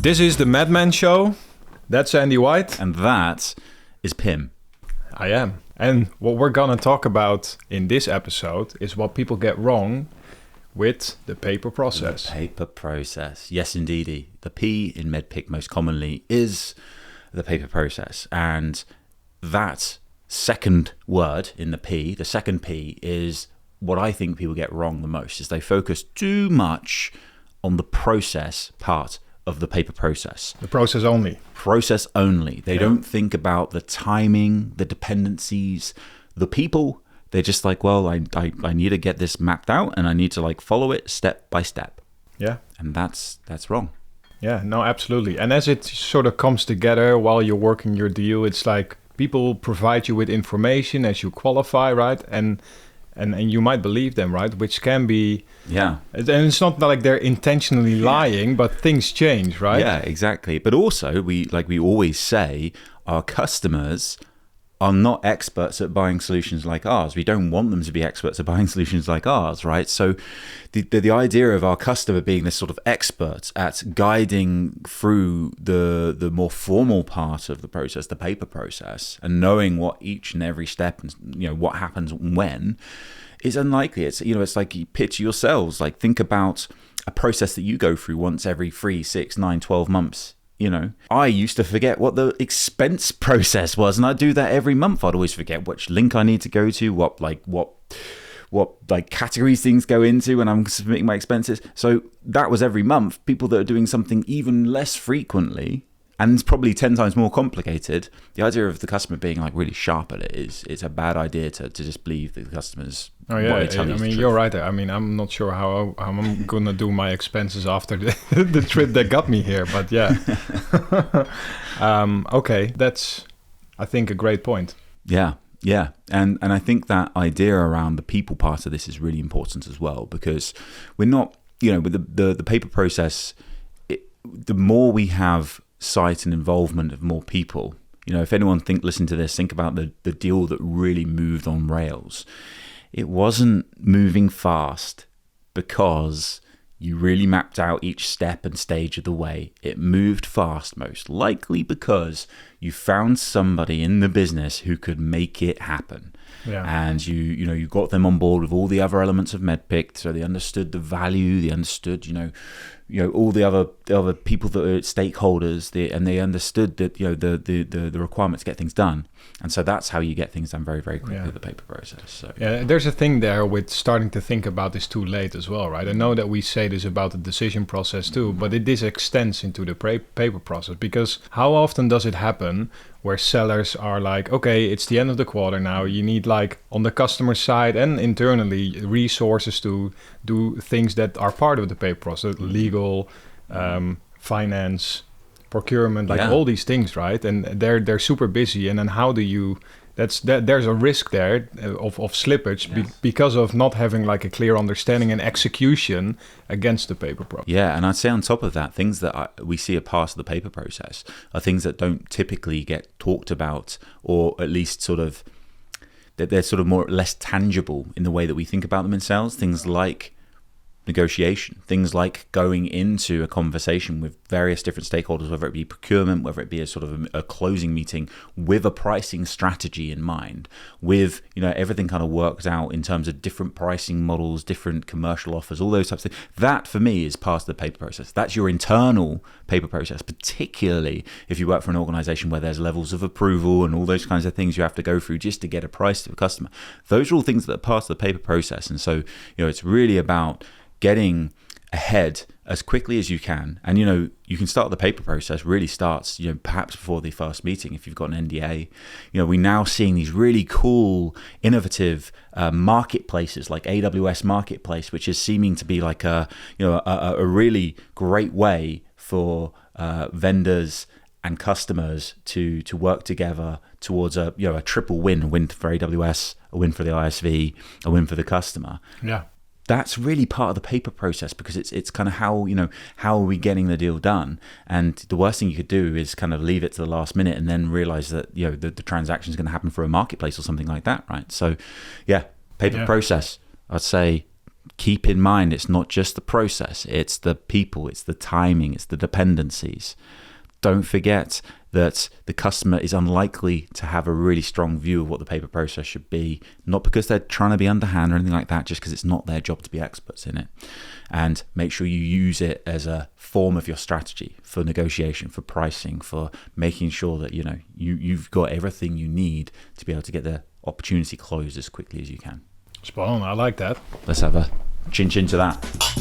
This is the MedMen Show. That's Andy White. And that is Pim. I am. And what we're going to talk about in this episode is what people get wrong with the paper process. The paper process. Yes, indeedy. The P in MEDDICC most commonly is the paper process. And that second word in the P, the second P, is what I think people get wrong the most, is they focus too much on the process part of the paper process. The process only. Process only. They don't think about the timing, the dependencies, the people. They're just like, well, I need to get this mapped out and I need to like follow it step by step. Yeah. And that's wrong. Yeah, no, absolutely. And as it sort of comes together while you're working your deal, it's like people provide you with information as you qualify, right? And you might believe them, right? Which can be... Yeah. And it's not like they're intentionally lying, but things change, right? Yeah, exactly. But also, we always say, our customers are not experts at buying solutions like ours. We don't want them to be experts at buying solutions like ours, right? So the idea of our customer being this sort of expert at guiding through the more formal part of the process, the paper process, and knowing what each and every step and what happens when, is unlikely. It's like you picture yourselves, like think about a process that you go through once every 3, 6, 9, 12 months. I used to forget what the expense process was, and I do that every month. I'd always forget which link I need to go to, what categories things go into when I'm submitting my expenses. So that was every month. People that are doing something even less frequently and it's probably 10 times more complicated, the idea of the customer being like really sharp at it is a bad idea to just believe that the customers. Oh yeah, I mean you're right there. I mean I'm not sure how I'm gonna do my expenses after the trip that got me here, but yeah. Okay, that's I think a great point. Yeah, and I think that idea around the people part of this is really important as well, because we're not with the paper process. The more we have sight and involvement of more people, if anyone listen to this, think about the deal that really moved on rails. It wasn't moving fast because you really mapped out each step and stage of the way. It moved fast most likely because you found somebody in the business who could make it happen. Yeah. And you got them on board with all the other elements of MEDDICC, so they understood the value, they understood all the other people that are stakeholders, and they understood that the requirement to get things done, and so that's how you get things done very, very quickly with the paper process. So yeah, there's a thing there with starting to think about this too late as well, right? I know that we say this about the decision process too, but this extends into the paper process, because how often does it happen where sellers are like, okay, it's the end of the quarter now, you need like on the customer side and internally resources to do things that are part of the paper process, legal, finance, procurement, like all these things, right? And they're super busy, and then how do you there's a risk there of slippage because of not having like a clear understanding and execution against the paper process. Yeah, and I'd say on top of that, things that we see are part of the paper process are things that don't typically get talked about, or at least sort of that they're sort of more or less tangible in the way that we think about them in sales. Things like negotiation, things like going into a conversation with various different stakeholders, whether it be procurement, whether it be a sort of a closing meeting with a pricing strategy in mind, with everything kind of worked out in terms of different pricing models, different commercial offers, all those types of things. That for me is part of the paper process. That's your internal paper process, particularly if you work for an organization where there's levels of approval and all those kinds of things you have to go through just to get a price to a customer. Those are all things that are part of the paper process, and so it's really about getting ahead as quickly as you can. And you can start the paper process really starts perhaps before the first meeting if you've got an NDA. We're now seeing these really cool innovative marketplaces like AWS Marketplace, which is seeming to be like a really great way for vendors and customers to work together towards a triple win: a win for AWS, a win for the ISV, a win for the customer. Yeah. That's really part of the paper process, because it's kind of how are we getting the deal done. And the worst thing you could do is kind of leave it to the last minute and then realize that the transaction is going to happen for a marketplace or something like that, right? So yeah, paper process, I'd say keep in mind, it's not just the process, it's the people, it's the timing, it's the dependencies. Don't forget that the customer is unlikely to have a really strong view of what the paper process should be, not because they're trying to be underhand or anything like that, just because it's not their job to be experts in it. And make sure you use it as a form of your strategy for negotiation, for pricing, for making sure that you've got everything you need to be able to get the opportunity closed as quickly as you can. Spot on. I like that. Let's have a chin to that.